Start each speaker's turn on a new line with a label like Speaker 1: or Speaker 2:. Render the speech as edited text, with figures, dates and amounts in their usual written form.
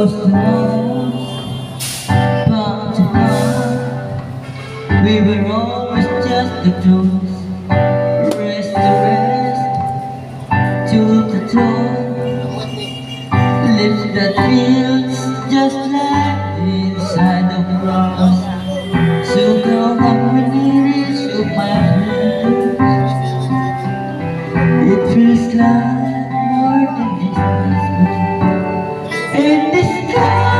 Speaker 1: We were always just the close, rest to rest, toe to toe. Lips that feels just like inside the cross. So come up when you reach of my hands. It feels like more than distance in the sky.